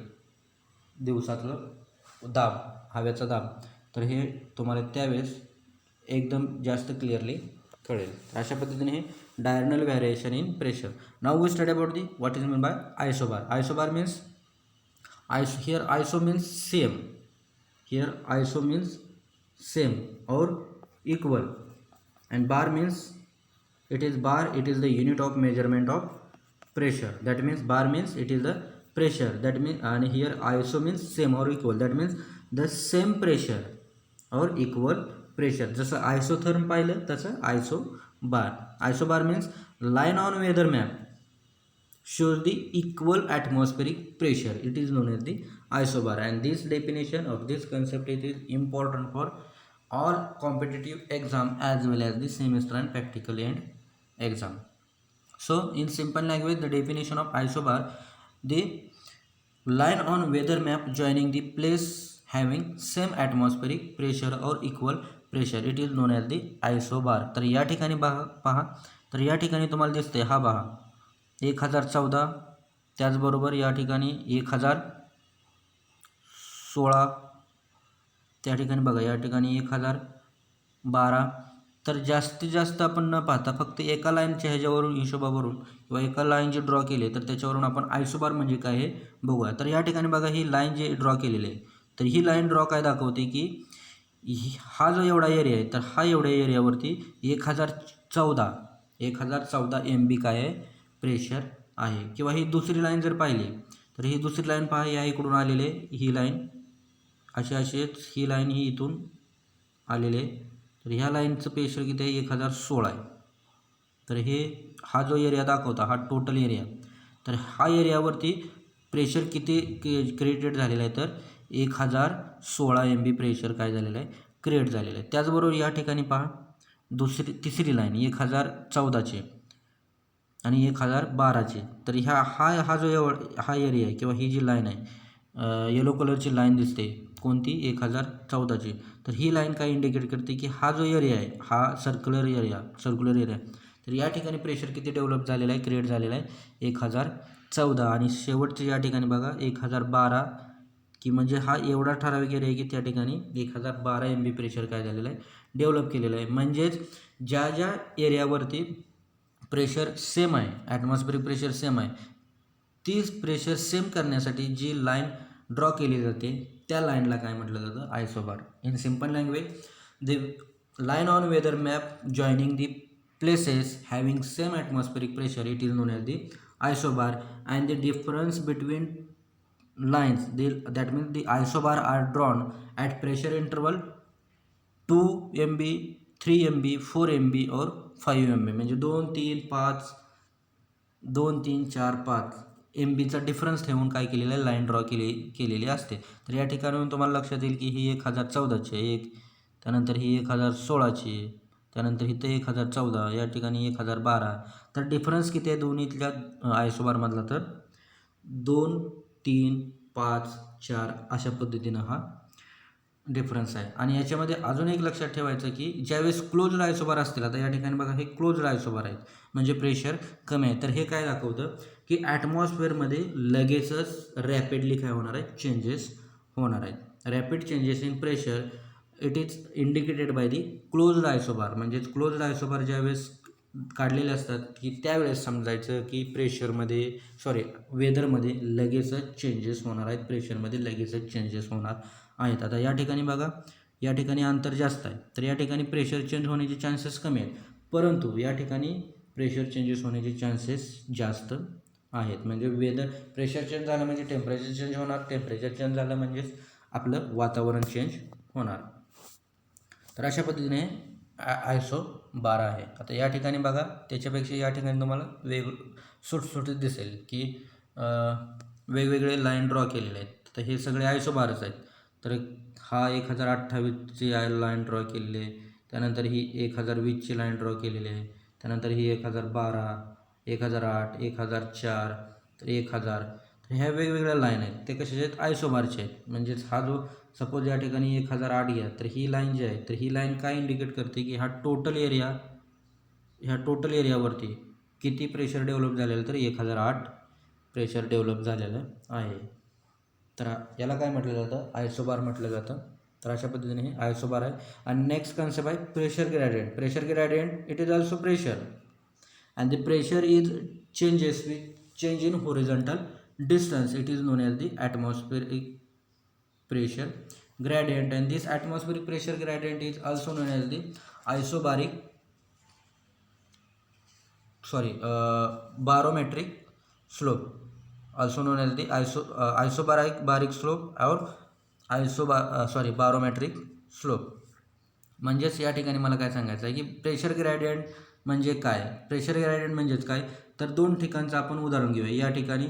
दिवसातलं दाब, हवेचा दाब, तर हे तुम्हाला त्यावेळेस एकदम जास्त क्लिअरली कळेल. अशा पद्धतीने हे diurnal variation in pressure. Now we study about the what is mean by isobar. Isobar means here iso means same, here iso means same or equal, and bar means it is the unit of measurement of pressure, that means bar means it is the pressure, that means, and here iso means same or equal, that means the same pressure or equal pressure. जसं आयसोथर्म पाहिलं तसं आयसो बार means line on weather map shows the equal atmospheric pressure, it is known as the isobar, and this definition of this concept is important for all competitive exam as well as the semester and practical end exam. So in simple language, the definition of isobar, the line on weather map joining the place having same atmospheric pressure or equal pressure, it is known as the isobar. तर या ठिकाणी पहा, तर या ठिकाणी तुम्हाला दिसते हा पहा 1014, त्याचबरोबर या ठिकाणी 1016, त्या ठिकाणी बघा या ठिकाणी 1012. तर जास्तीत जास्त आपण न पाहता फक्त एका लाईनच्या ह्याच्यावरून हिशोबावरून किंवा एका लाईन जे ड्रॉ केली तर त्याच्यावरून आपण आयसोबार म्हणजे काय हे बघूया. तर या ठिकाणी बघा ही लाईन जे ड्रॉ केलेली आहे, तर ही लाईन ड्रॉ काय दाखवते की हा जो एवढा एरिया आहे तर हा एवढ्या एरियावरती 1014 MB काय आहे प्रेशर आहे. किंवा ही दुसरी लाईन जर पाहिली तर ही दुसरी लाईन पहा, या इकडून आलेली आहे ही लाईन, अशीच ही लाईन ही इथून आलेली आहे. तर ह्या लाईनचं प्रेशर किती आहे 1016 आहे. तर हा जो एरिया दाखवता हा टोटल एरिया, तर हा एरियावरती प्रेशर किती क्रिएटेड झालेलं आहे तर 1016 MB प्रेशर काय झालेलं आहे क्रिएट झालेलं आहे. त्याचबरोबर या ठिकाणी पहा तिसरी लाईन 1014ची आणि 1012ची. तर हा जो हा एरिया आहे किंवा ही जी लाईन आहे येलो कलरची लाईन दिसते कोणती 1014ची, तर ही लाईन काय इंडिकेट करते की हा जो एरिया आहे हा सर्क्युलर एरिया. तर या ठिकाणी प्रेशर किती डेव्हलप झालेलं आहे क्रिएट झालेलं आहे 1014. आणि शेवटचे या ठिकाणी बघा 1012 की म्हणजे हा एवढा ठराविक एरिया आहे की त्या ठिकाणी 1012 MB प्रेशर काय झालेलं आहे डेव्हलप केलेलं आहे. म्हणजेच ज्या एरियावरती प्रेशर सेम आहे, ॲटमॉस्फेरिक प्रेशर सेम आहे, तीच प्रेशर सेम करण्यासाठी जी लाईन ड्रॉ केली जाते त्या लाईनला काय म्हटलं जातं isobar. In simple language, the line on weather map joining the places having same atmospheric pressure, it is known as the isobar. And the difference between lines, that means the isobar are drawn at pressure interval 2 MB, 3 MB, 4 MB or 5 MB. म्हणजे 2, 3, 4, 5 MBचा difference ठेवून काय केलेलं आहे line draw केलेली असते. तर या ठिकाणी तुम्हाला लक्षात येईल की ही 1014ची आहे एक, त्यानंतर ही 1016ची, त्यानंतर इथं 1014, या ठिकाणी 1012. तर डिफरन्स किती आहे दोन्हीतल्या आयसोबारमधला तर 2, 3, 5, 4 अशा पद्धतीनं हा डिफरन्स आहे. आणि याच्यामध्ये अजून एक लक्षात ठेवायचं की ज्यावेळेस क्लोज्ड आयसोबार असतील, आता या ठिकाणी बघा हे क्लोज्ड आयसोबार आहेत म्हणजे प्रेशर कमी आहे, तर हे काय दाखवतं की ॲटमॉस्फिअरमध्ये लगेचच रॅपिडली काय होणार आहे चेंजेस होणार आहेत. Rapid changes in pressure it is indicated by the closed isobar. म्हणजेच क्लोज्ड आयसोबार ज्यावेळेस काढलेले असतात की त्यावेळेस समजायचं की वेदरमध्ये लगेचच चेंजेस होणार आहेत, प्रेशरमध्ये लगेचच चेंजेस होणार आहेत. आता या ठिकाणी बघा या ठिकाणी अंतर जास्त आहे तर या ठिकाणी प्रेशर चेंज होण्याचे चान्सेस कमी आहेत, परंतु या ठिकाणी प्रेशर चेंजेस होण्याचे चान्सेस जास्त आहेत. म्हणजे प्रेशर चेंज झालं म्हणजे टेम्परेचर चेंज होणार, टेम्परेचर चेंज झालं म्हणजेच आपलं वातावरण चेंज होणार. तर अशा पद्धतीने आयसोबार आहे. आता या ठिकाणी बघा त्याच्यापेक्षा या ठिकाणी तुम्हाला सुटसुटीत दिसेल की वेगवेगळे लाईन ड्रॉ केलेले आहेत. तर हे सगळे आयसोबारच आहेत. तर हा 1028ची लाईन ड्रॉ केलेली आहे, त्यानंतर ही 1020ची लाईन ड्रॉ केलेली आहे, त्यानंतर ही 1012, 1008, 1004, तर 1000. तर ह्या वेगवेगळ्या लाईन आहेत ते कशाचे आहेत आयसोबारचे आहेत. म्हणजेच हा जो सपोज या ठिकाणी 1008 घ्या तर ही लाईन जी आहे तर ही लाईन काय इंडिकेट करते की ह्या टोटल एरियावरती किती प्रेशर डेव्हलप झालेलं तर 1008 प्रेशर डेव्हलप झालेलं आहे. तर याला काय म्हटलं जातं आयसोबार म्हटलं जातं. तर अशा पद्धतीने हे आयसोबार आहे. आणि नेक्स्ट कन्सेप्ट आहे pressure gradient. Pressure gradient it is also pressure and the pressure is changes with change in horizontal distance, it is known as the atmospheric pressure gradient. And this atmospheric pressure gradient is also known as the barometric slope, also known as the isobaric slope or barometric slope. म्हणजेच या ठिकाणी मला काय सांगायचं आहे की pressure gradient म्हणजे काय. प्रेशर ग्रेडियंट म्हणजेच काय तर दोन ठिकाणचं आपण उदाहरण घेऊया. या ठिकाणी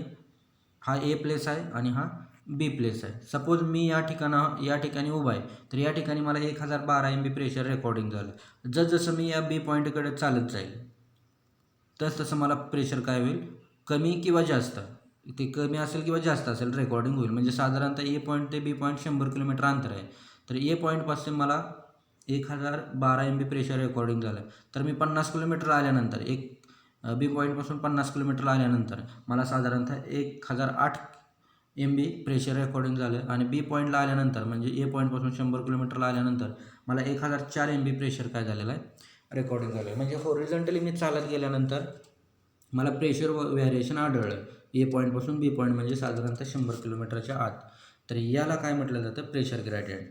हा ए प्लेस आहे आणि हा बी प्लेस आहे. सपोज मी या ठिकाणी उभा आहे तर या ठिकाणी मला 1012 MB प्रेशर रेकॉर्डिंग झालं. जसं मी या बी पॉईंटकडे चालत जाईल तसं मला प्रेशर काय होईल कमी किंवा जास्त ते कमी असेल किंवा जास्त असेल रेकॉर्डिंग होईल. म्हणजे साधारणतः ए पॉईंट ते बी पॉईंट 100 किलोमीटर अंतर आहे. तर ए पॉईंटपासून मला 1012 MB प्रेशर रेकॉर्डिंग झालं. तर मी 50 किलोमीटर आल्यानंतर बी पॉईंटपासून 50 किलोमीटर आल्यानंतर मला साधारणतः 1008 MB प्रेशर रेकॉर्डिंग झालं. आणि बी पॉईंटला आल्यानंतर म्हणजे ए पॉईंटपासून 100 किलोमीटरला आल्यानंतर मला 1004 MB प्रेशर काय झालेलं आहे रेकॉर्डिंग झालं आहे. म्हणजे हॉरिझॉन्टली मी चालत गेल्यानंतर मला प्रेशर व्हॅरिएशन आढळलं ए पॉईंटपासून बी पॉईंट म्हणजे साधारणतः 100 किलोमीटरच्या आत. तर याला काय म्हटलं जातं, प्रेशर ग्रेडियंट.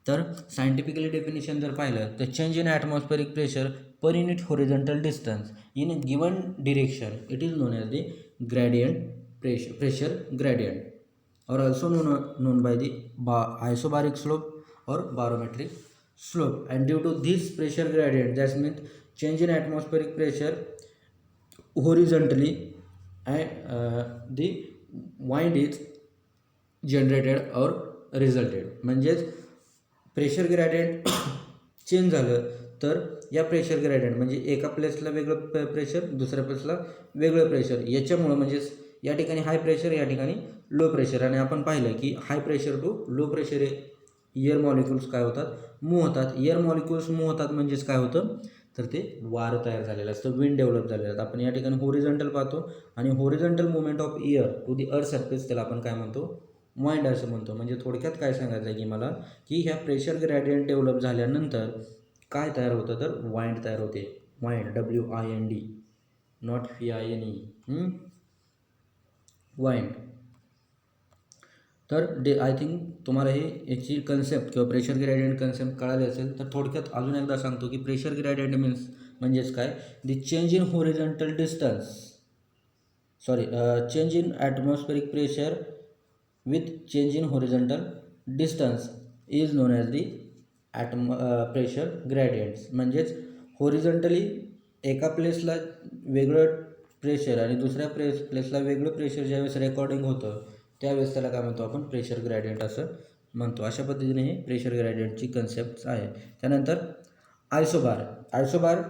तर सायंटिफिकली डेफिनेशन जर पाहिलं तर change in atmospheric pressure per unit horizontal distance in a given direction it is known as the gradient pressure gradient or also known by the isobaric slope or barometric slope. And due to this pressure gradient, that means change in atmospheric pressure horizontally, and the wind is generated or resulted. म्हणजेच pressure gradient change झालं तर या pressure gradient म्हणजे एका प्लेसला वेगळं pressure, दुसऱ्या प्लेसला वेगळं pressure, याच्यामुळं म्हणजेच या ठिकाणी हाय प्रेशर, या ठिकाणी लो प्रेशर. आणि आपण पाहिलं की high pressure to low pressure air molecules काय होतात, मूव्ह होतात. एअर मॉलिक्युल्स मूव्ह होतात म्हणजेच काय होतं तर ते वारं तयार झालेलं असतं, विंड डेव्हलप झालेलं असतं. आपण या ठिकाणी हॉरिझॉन्टल पाहतो आणि horizontal movement of air to the earth surface त्याला आपण काय म्हणतो, वाइंड असं म्हणतो. म्हणजे थोडक्यात काय सांगायचं आहे की मला की ह्या प्रेशर ग्रेडियंट डेव्हलप झाल्यानंतर काय तयार होतं तर वाइंड तयार होते. Wind WIND, not VINE, wind. तर आय थिंक तुम्हाला याची कन्सेप्ट किंवा प्रेशर ग्रेडियंट कन्सेप्ट कळाली असेल. तर थोडक्यात अजून एकदा सांगतो की प्रेशर ग्रेडियंट म्हणजेच काय, the change in horizontal distance change in atmospheric pressure with change in horizontal distance is known as the pressure gradients. म्हणजेच हॉरिझॉन्टली एका प्लेसला वेगळं प्रेशर आणि दुसऱ्या प्लेसला वेगळं प्रेशर ज्यावेळेस रेकॉर्डिंग होतं त्यावेळेस त्याला काय म्हणतो आपण, प्रेशर ग्रेडियंट असं म्हणतो. अशा पद्धतीने हे प्रेशर ग्रेडियंटची कन्सेप्ट आहे. त्यानंतर isobar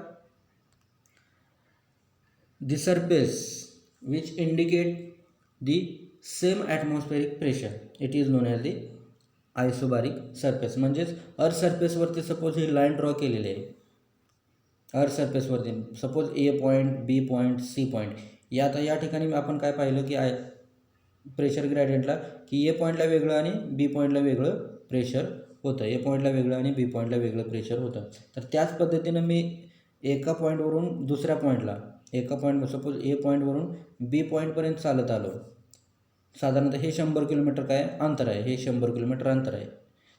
the surface which indicate the same atmospheric pressure it is known as the isobaric surface. म्हणजेच अर्थ सरफेसवरती सपोज ही लाईन ड्रॉ केलेली आहे. अर्थ सरफेसवरती suppose A point, B point, C point. या ठिकाणी आपण काय पाहिलं की प्रेशर ग्रेडियंटला की ए पॉईंटला वेगळं आणि बी पॉईंटला वेगळं प्रेशर होतं, ए पॉईंटला वेगळं आणि बी पॉईंटला वेगळं प्रेशर होतं. तर त्याच पद्धतीनं मी एका पॉईंटवरून दुसऱ्या पॉईंटला, सपोज ए पॉईंटवरून बी पॉईंटपर्यंत चालत आलो. साधारणतः हे 100 किलोमीटर काय अंतर आहे, हे 100 किलोमीटर अंतर आहे.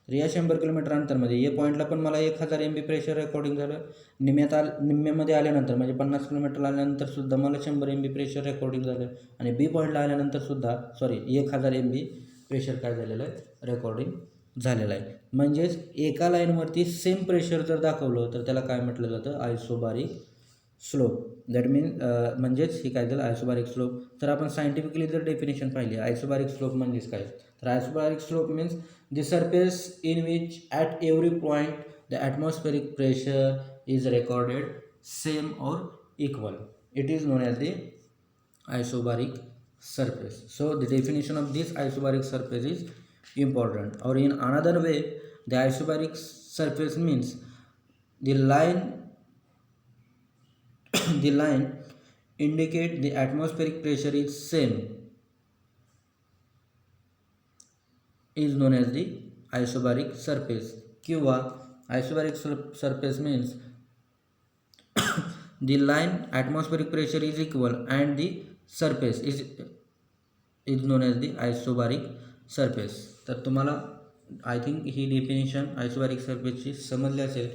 तर या 100 किलोमीटर अंतरमध्ये ए पॉईंटला पण मला 1000 MB प्रेशर रेकॉर्डिंग झालं. निम्म्यामध्ये आल्यानंतर म्हणजे 50 किलोमीटर आल्यानंतर सुद्धा मला 100 MB प्रेशर रेकॉर्डिंग झालं. आणि बी पॉईंटला आल्यानंतर सुद्धा 1000 MB प्रेशर काय झालेलं आहे, रेकॉर्डिंग झालेलं आहे. म्हणजेच एका लाईनवरती सेम प्रेशर जर दाखवलं तर त्याला काय म्हटलं जातं, आयसोबारिक स्लोप. दॅट म्हणजेच हे काय झालं, आयसोबारिक स्लोप. तर आपण सायंटिफिकली जर डेफिनेशन पाहिली आयसोबारिक स्लोप म्हणजेच काय, तर isobaric slope means the surface in which at every point the atmospheric pressure is recorded same or equal. It is known as the isobaric surface. So the definition of this isobaric surface is important. Or in another way, the isobaric surface means the line indicate the atmospheric pressure is same is known as the isobaric surface. किंवा isobaric surface means the line atmospheric pressure is equal and the surface is known as the isobaric surface. तर तुम्हाला I think he definition आयसोबारिक सरफेसची समजली असेल.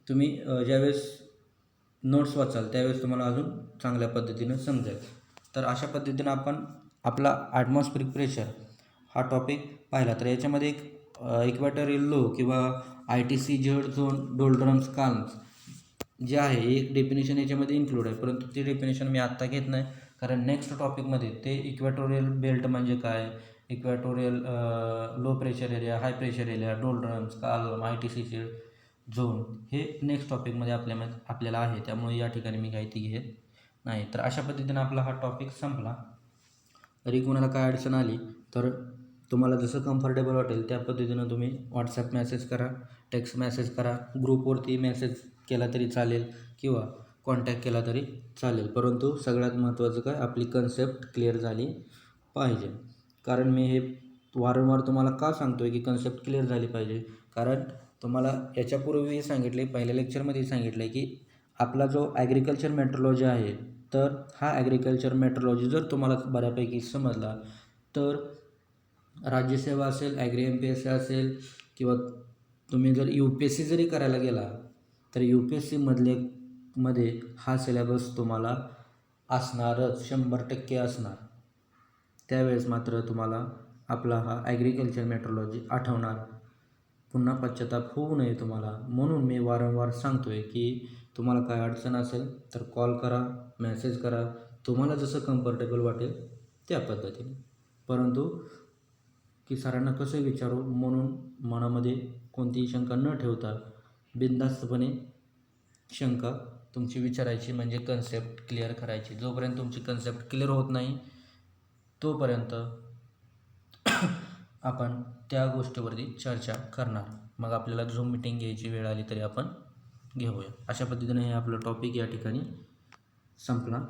तुम्ही ज्यावेळेस notes वाचाल त्यावेळेस तुम्हाला अजून चांगल्या पद्धतीनं समजेल. तर अशा पद्धतीनं आपण आपला ॲटमॉस्फेरिक प्रेशर हा टॉपिक पाहिला. तर याच्यामध्ये एक इक्वेटोरियल लो किंवा ITC झोन, डोल्ड्रम्स, काल्म्स जे आहे एक डेफिनेशन याच्यामध्ये इन्क्लूड आहे. परंतु ती डेफिनेशन मी आत्ता घेत नाही, कारण नेक्स्ट टॉपिकमध्ये ते इक्वेटोरियल बेल्ट म्हणजे काय, equatorial low pressure area, high pressure area, doldrums, calm, ITC zone हे नेक्स्ट टॉपिकमध्ये आपल्याला आहे. त्यामुळे या ठिकाणी मी काही ती घेत नाही. तर अशा पद्धतीने आपला हा टॉपिक संपला. जरी कोणाला काय अडचण आली तर तुम्हाला जसं कम्फर्टेबल वाटेल त्या पद्धतीनं तुम्ही व्हॉट्सॲप मेसेज करा, टेक्स्ट मेसेज करा, ग्रुपवरती मेसेज केला तरी चालेल किंवा कॉन्टॅक्ट केला तरी चालेल. परंतु सगळ्यात महत्त्वाचं काय, आपली कन्सेप्ट क्लिअर झाली पाहिजे. कारण मी हे वारंवार तुम्हाला का सांगतो आहे की कन्सेप्ट क्लिअर झाली पाहिजे, कारण तुम्हाला याच्यापूर्वी सांगितले, पहिल्या लेक्चरमध्ये सांगितलं आहे की आपला जो ॲग्रिकल्चर मेट्रोलॉजी आहे, तर हा ॲग्रिकल्चर मेट्रोलॉजी जर तुम्हाला बऱ्यापैकी समजला तर राज्यसेवा असेल, ॲग्री-MPSC असेल किंवा तुम्ही जर UPSC जरी करायला गेला तर UPSCमध्ये हा सिलेबस तुम्हाला असणारच, 100% असणार. त्यावेळेस मात्र तुम्हाला आपला हा ॲग्रिकल्चर मेट्रोलॉजी आठवणार, पुन्हा पश्चाताप होऊ नये तुम्हाला. म्हणून मी वारंवार सांगतो आहे की तुम्हाला काय अडचण असेल तर कॉल करा, मेसेज करा, तुम्हाला जसं कम्फर्टेबल वाटेल त्या पद्धतीने. परंतु की सरांना कसं विचारू म्हणून मनामध्ये कोणतीही शंका न ठेवता बिनधास्तपणे शंका तुमची विचारायची, म्हणजे कन्सेप्ट क्लिअर करायची. जोपर्यंत तुमची कन्सेप्ट क्लिअर होत नाही तोपर्यंत आपण त्या गोष्टीवरती चर्चा करणार. मग आपल्याला झूम मीटिंग घ्यायची वेळ आली तरी आपण घेऊया. अशा पद्धतीने हे आपलं टॉपिक या ठिकाणी संपला.